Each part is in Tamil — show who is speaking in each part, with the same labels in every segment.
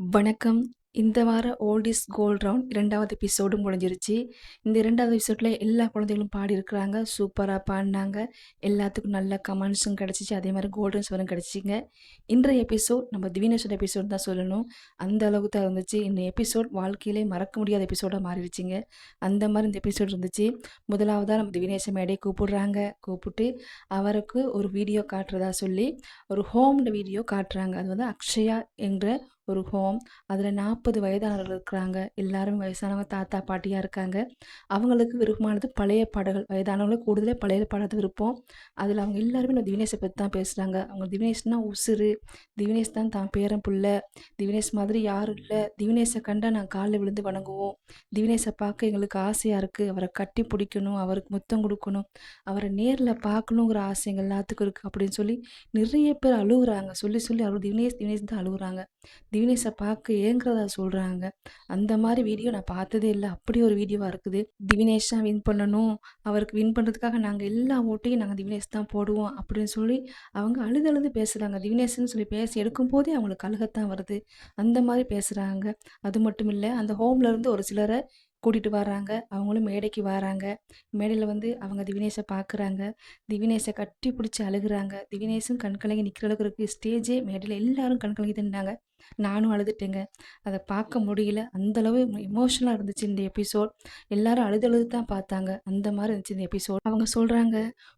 Speaker 1: வணக்கம். இந்த வார ஓல்ட் இஸ் கோல்ட் ரவுண்ட் 2வது எபிசோடு முடிஞ்சிருச்சு. இந்த 2வது எபிசோட்ல எல்லா குழந்தைகளும் பாடியிருக்கிறாங்க. சூப்பரா பாடுனாங்க. எல்லாத்துக்கும் நல்ல கமெண்ட்ஸும் கிடைச்சிச்சு. அதே மாரி கோல்டன் ஸ்வரும் கிடைச்சிச்சுங்க. இன்றைய எபிசோட் நம்ம திவினேஷோட எபிசோட் தான் சொல்லணும். அந்த அளவுக்கு தான் இருந்துச்சு. இந்த எபிசோட் வாழ்க்கையிலே மறக்க முடியாத எபிசோடா மாறிடுச்சுங்க. அந்த மாரி இந்த எபிசோட் இருந்துச்சு. முதலாவதா நம்ம திவினேஷ மேடைக்கு கூப்பிடுறாங்க. கூப்பிட்டு அவருக்கு ஒரு வீடியோ காட்டுறதா சொல்லி ஒரு ஹோம்ல வீடியோ காட்டுறாங்க. அது வந்து அக்ஷயா என்ற ஒரு ஹோம். அதில் 40 வயதானவர்கள் இருக்கிறாங்க. எல்லாரும் வயசானவங்க, தாத்தா பாட்டியாக இருக்காங்க. அவங்களுக்கு விருப்பமானது பழைய பாடல்கள். வயதானவங்களுக்கு கூடுதலே பழைய பாடல் விருப்பம். அதில் அவங்க எல்லாருமே நம்ம திவினேஷை பற்றி தான் பேசுகிறாங்க. அவங்க திவினேஷ்னா உசுரு, திவினேஷ் தான் தான் பேரன் புள்ள, திவினேஷ் மாதிரி யாரும் இல்லை, திவினேஷை கண்டா நான் காலில் விழுந்து வணங்குவோம், திவினேஷை பார்க்க எங்களுக்கு ஆசையாக இருக்குது, அவரை கட்டி பிடிக்கணும், அவருக்கு முத்தம் கொடுக்கணும், அவரை நேரில் பார்க்கணுங்கிற ஆசை எங்கள் எல்லாத்துக்கும் இருக்குது அப்படின்னு சொல்லி நிறைய பேர் அழுகுறாங்க. சொல்லி சொல்லி திவினேஷ் திவினேஷ் தான் அழுகுறாங்க. திவினேஷை பார்க்க ஏங்குறதா சொல்கிறாங்க. அந்த மாதிரி வீடியோ நான் பார்த்ததே இல்லை. அப்படி ஒரு வீடியோவாக இருக்குது. திவினேஷ் தான் வின் பண்ணணும், அவருக்கு வின் பண்ணுறதுக்காக நாங்கள் எல்லா ஓட்டையும் நாங்கள் திவினேஷ் தான் போடுவோம் அப்படின்னு சொல்லி அவங்க அழுது அழுது பேசுகிறாங்க. திவினேஷ்னு சொல்லி பேசி எடுக்கும்போதே அவங்களுக்கு அழுகத்தான் வருது. அந்த மாதிரி பேசுகிறாங்க. அது மட்டும் இல்லை, அந்த ஹோம்லேருந்து ஒரு சிலரை கூட்டிகிட்டு வராங்க. அவங்களும் மேடைக்கு வராங்க. மேடையில் வந்து அவங்க திவினேஷை பார்க்குறாங்க. திவினேஷை கட்டி பிடிச்சி அழுகுறாங்க. திவினேஷும் கண் கலங்கி நிற்கிற அளவுக்கு இருக்குது. ஸ்டேஜே மேடையில் எல்லாரும் கண் கலங்கி நின்னாங்க. நானும் அழுதுட்டேங்க. அதை பார்க்க முடியல. அந்தளவு எமோஷனலாக இருந்துச்சு இந்த எபிசோட். எல்லாரும் அழுது அழுது தான் பார்த்தாங்க. அந்த மாதிரி இருந்துச்சு இந்த எபிசோட். அவங்க சொல்கிறாங்க,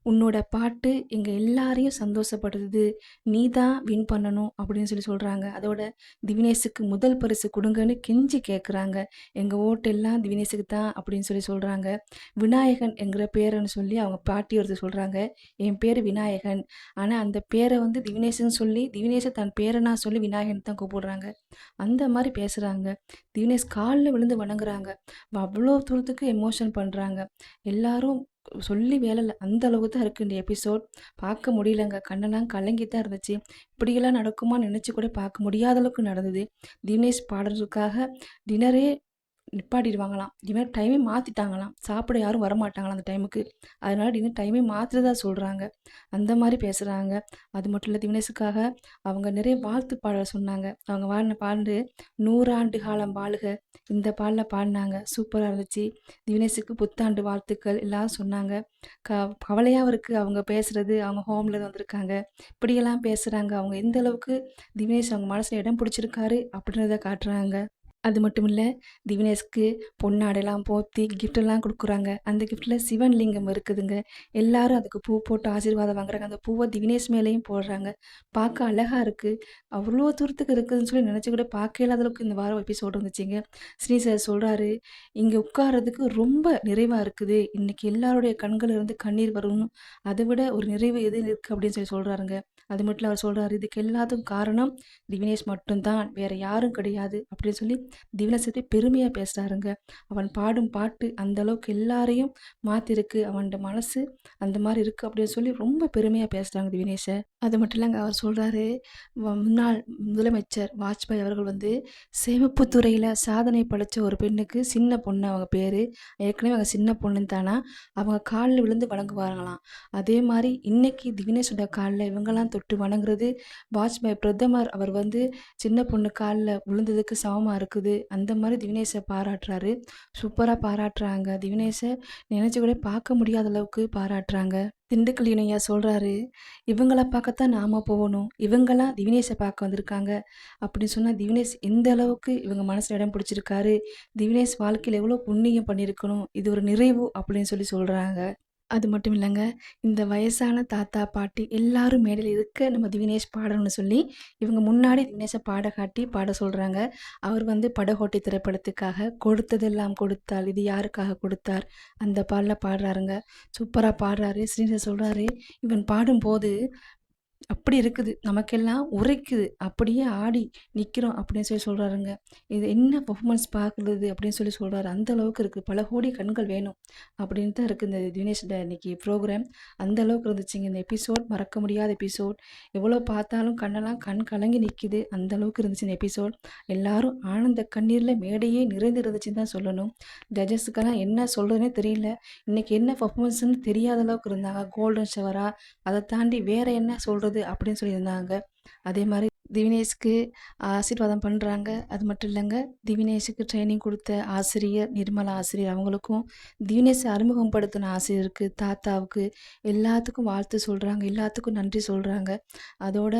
Speaker 1: உன்னோட பாட்டு எங்கள் எல்லாரையும் சந்தோஷப்படுத்துது, நீ தான் வின் பண்ணணும் அப்படின்னு சொல்லி சொல்கிறாங்க. அதோட திவினேஷுக்கு முதல் பரிசு கொடுங்கன்னு கெஞ்சி கேட்குறாங்க. எங்கள் ஓட்டு எல்லாம் திவினேஷுக்கு தான் அப்படின்னு சொல்லி சொல்கிறாங்க. விநாயகன் என்கிற பேரன்னு சொல்லி அவங்க பாட்டி ஒருத்தர் சொல்கிறாங்க. என் பேர் விநாயகன், ஆனால் அந்த பேரை வந்து திவினேஷன் சொல்லி திவினேஷை தன் பேரனா சொல்லி விநாயகன் தான் கூப்பிடுறாங்க. அந்த மாதிரி பேசுகிறாங்க. திவினேஷ் காலில் விழுந்து வணங்குறாங்க. அவ்வளோ தூரத்துக்கு எமோஷன் பண்ணுறாங்க. எல்லாரும் சொல்லி வேலை இல்லை. அந்த அளவுக்கு தான் இருக்குது இந்த எபிசோட். பார்க்க முடியலங்க. கண்ணெல்லாம் கலங்கி தான் இருந்துச்சு. இப்படியெல்லாம் நடக்குமா நினச்சி கூட பார்க்க முடியாத அளவுக்கு நடந்தது. தினேஷ் பாடுறதுக்காக டின்னரே நிப்பாட்டிடுவாங்களாம். டின்னர் டைமே மாற்றிட்டாங்களாம். சாப்பிட யாரும் வரமாட்டாங்களாம் அந்த டைமுக்கு. அதனால டின்னர் டைமே மாற்றுறதா சொல்கிறாங்க. அந்த மாதிரி பேசுகிறாங்க. அது மட்டும் இல்லை, திவினேஷுக்காக அவங்க நிறைய வாழ்த்து பாடல் சொன்னாங்க. அவங்க பாண்டு 100 ஆண்டு காலம் வாழுக, இந்த பாடலில் பாடினாங்க. சூப்பராக இருந்துச்சு. திவினேஷுக்கு புத்தாண்டு வாழ்த்துக்கள் எல்லாம் சொன்னாங்க. கவலையாகவும் இருக்குது அவங்க பேசுகிறது. அவங்க ஹோம்லேருந்து வந்திருக்காங்க. இப்படியெல்லாம் பேசுகிறாங்க. அவங்க எந்த அளவுக்கு திவினேஷ் அவங்க மனசில் இடம் பிடிச்சிருக்காரு அப்படின்றத காட்டுறாங்க. அது மட்டும் இல்லை, திவினேஷ்க்கு பொன்னாடைலாம் போத்தி கிஃப்டெல்லாம் கொடுக்குறாங்க. அந்த கிஃப்ட்டில் சிவன் லிங்கம் இருக்குதுங்க. எல்லாரும் அதுக்கு பூ போட்டு ஆசீர்வாதம் வாங்குறாங்க. அந்த பூவை திவினேஷ் மேலேயும் போடுறாங்க. பார்க்க அழகாக இருக்குது. அவ்வளோ தூரத்துக்கு இருக்குதுன்னு சொல்லி நினச்சி கூட பார்க்க இல்லாத அளவுக்கு இந்த வாரம் எபிசோடு இருந்துச்சுங்க. ஸ்ரீ சார் சொல்கிறாரு, இங்கே உட்கார்றதுக்கு ரொம்ப நிறைவாக இருக்குது. இன்றைக்கி எல்லாருடைய கண்கள் இருந்து கண்ணீர் வரணும். அதை விட ஒரு நிறைவு எது இருக்குது அப்படின்னு சொல்லி சொல்கிறாருங்க. அது மட்டும் அவர் சொல்கிறாரு, இதுக்கு எல்லாத்துக்கும் காரணம் திவினேஷ் மட்டும்தான், வேறு யாரும் கிடையாது அப்படின்னு சொல்லி திவினேஷை பெருமையாக பேசுகிறாருங்க. அவன் பாடும் பாட்டு அந்த அளவுக்கு எல்லாரையும் மாற்றிருக்கு. அவனோட மனசு அந்த மாதிரி இருக்குது அப்படின்னு சொல்லி ரொம்ப பெருமையாக பேசுகிறாங்க திவினேஷை. அது மட்டும் இல்லைங்க, அவர் சொல்கிறாரு, முன்னாள் முதலமைச்சர் வாஜ்பாய் அவர்கள் வந்து சேமிப்பு துறையில் சாதனை படைத்த ஒரு பெண்ணுக்கு, சின்ன பொண்ணு அவங்க பேர், ஏற்கனவே அவங்க சின்ன பொண்ணுன்னு தானா, அவங்க காலில் விழுந்து வணங்குவாங்களாம். அதே மாதிரி இன்னைக்கு திவினேஷோட காலில் இவங்கெல்லாம் தொட்டு வணங்குறது வாஜ்பாய் பிரதமர் அவர் வந்து சின்ன பொண்ணு காலில் விழுந்ததுக்கு சமமாக இருக்குது. அந்த மாதிரி திவினேஷை பாராட்டுறாரு. சூப்பராக பாராட்டுறாங்க. திவினேஷை நினச்சி கூட பார்க்க முடியாத அளவுக்கு பாராட்டுறாங்க. திண்டுக்கல் இணையா சொல்கிறாரு, இவங்கள பார்க்கத்தான் நாம் போகணும், இவங்களாம் திவினேஷை பார்க்க வந்திருக்காங்க அப்படின்னு சொன்னால் திவினேஷ் எந்த அளவுக்கு இவங்க மனசில் இடம் பிடிச்சிருக்காரு, திவினேஷ் வாழ்க்கையில் எவ்வளோ புண்ணியம் பண்ணியிருக்கணும், இது ஒரு நிறைவு அப்படின்னு சொல்லி சொல்கிறாங்க. அது மட்டும் இல்லைங்க, இந்த வயசான தாத்தா பாட்டி எல்லாரும் மேடையில் இருக்க நம்ம திவினேஷ் பாடணும்னு சொல்லி இவங்க முன்னாடி திவினேஷை பாட காட்டி பாட சொல்கிறாங்க. அவர் வந்து படகோட்டை திரைப்படத்துக்காக கொடுத்ததெல்லாம் கொடுத்தால் இது யாருக்காக கொடுத்தார் அந்த பாடலில் பாடுறாருங்க. சூப்பராக பாடுறாரு. ஸ்ரீதர் சொல்கிறாரு, இவன் பாடும்போது அப்படி இருக்குது, நமக்கெல்லாம் உரைக்குது, அப்படியே ஆடி நிற்கிறோம் அப்படின்னு சொல்லி சொல்கிறாருங்க. இது என்ன பர்ஃபார்மன்ஸ் பார்க்குறது அப்படின்னு சொல்லி சொல்கிறாரு. அந்த அளவுக்கு இருக்குது. பல கோடி கண்கள் வேணும் அப்படின்னு தான் இருக்குது இந்த தினேஷோட இன்னைக்கு ப்ரோக்ராம். அந்த அளவுக்கு இருந்துச்சுங்க இந்த எபிசோட். மறக்க முடியாத எபிசோட். எவ்வளோ பார்த்தாலும் கண்ணெல்லாம் கண் கலங்கி நிற்கிது. அந்த அளவுக்கு இருந்துச்சு இந்த எபிசோட். எல்லாரும் ஆனந்த கண்ணீரில் மேடையே நிறைந்து இருந்துச்சுன்னு தான் சொல்லணும். ஜட்ஜஸுக்கெல்லாம் என்ன சொல்கிறதுனே தெரியல. இன்றைக்கி என்ன பர்ஃபார்மன்ஸ்ன்னு தெரியாத அளவுக்கு இருந்தாங்க. கோல்டன் ஷவரா, அதை தாண்டி வேறு என்ன சொல்கிறது அப்படின்னு சொல்லியிருந்தாங்க. அதே மாதிரி திவினேஷ்க்கு ஆசீர்வாதம் பண்ணுறாங்க. அது மட்டும் இல்லைங்க, திவினேஷுக்கு ட்ரைனிங் கொடுத்த ஆசிரியர், நிர்மலா ஆசிரியர் அவங்களுக்கும், திவினேஷை அறிமுகப்படுத்தின ஆசிரியருக்கு, தாத்தாவுக்கு எல்லாத்துக்கும் வாழ்த்து சொல்கிறாங்க, எல்லாத்துக்கும் நன்றி சொல்கிறாங்க. அதோட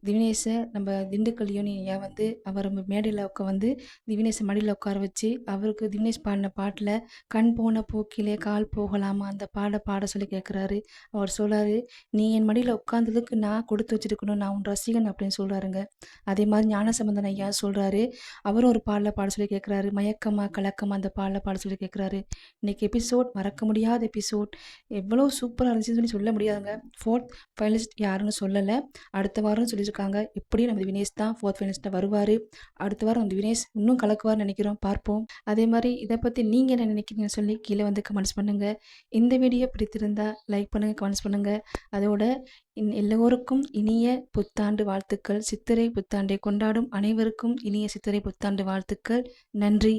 Speaker 1: திவினேஷை நம்ம திண்டுக்கல் யூனியன் ஐயா வந்து அவர் மேடையில் வந்து திவினேஷை மடியில் உட்கார வச்சு அவருக்கு திவினேஷ் பாடின பாட்டில் கண் போன போக்கிலே கால் போகலாமா அந்த பாட சொல்லி கேட்குறாரு. அவர் சொல்கிறாரு, நீ என் மடியில் உட்காந்ததுக்கு நான் கொடுத்து வச்சிருக்கணும், நான் உன் ரசிகன் அப்படின்னு சொல்கிறாருங்க. அதே மாதிரி ஞானசம்பந்தன் ஐயா சொல்கிறாரு, அவரும் ஒரு பாட சொல்லி கேட்குறாரு, மயக்கமா கலக்கமா அந்த பாட சொல்லி கேட்குறாரு. இன்னைக்கு எபிசோட் மறக்க முடியாத எபிசோட், எவ்வளோ சூப்பராக இருந்துச்சுன்னு சொல்லி சொல்ல முடியாதுங்க. 4th ஃபைனலிஸ்ட் யாருன்னு சொல்லலை, அடுத்த வாரம் சொல்லியிருக்காங்க. எப்படியும் நம்ம வினேஷ் தான் 4th ஃபைனலிஸ்ட்டாக வருவார். அடுத்த வாரம் வந்து வினேஷ் இன்னும் கலக்குவார்னு நினைக்கிறோம், பார்ப்போம். அதே மாதிரி இதை பற்றி நீங்கள் என்ன நினைக்கிறீங்கன்னு சொல்லி கீழே வந்து கமெண்ட்ஸ் பண்ணுங்கள். இந்த வீடியோ பிடித்திருந்தா லைக் பண்ணுங்கள், கமெண்ட்ஸ் பண்ணுங்கள். அதோட எல்லோருக்கும் இனிய புத்தாண்டு வாழ்த்துக்கள். சித்திரை புத்தாண்டை கொண்டாடும் அனைவருக்கும் இனிய சித்திரை புத்தாண்டு வாழ்த்துக்கள். நன்றி.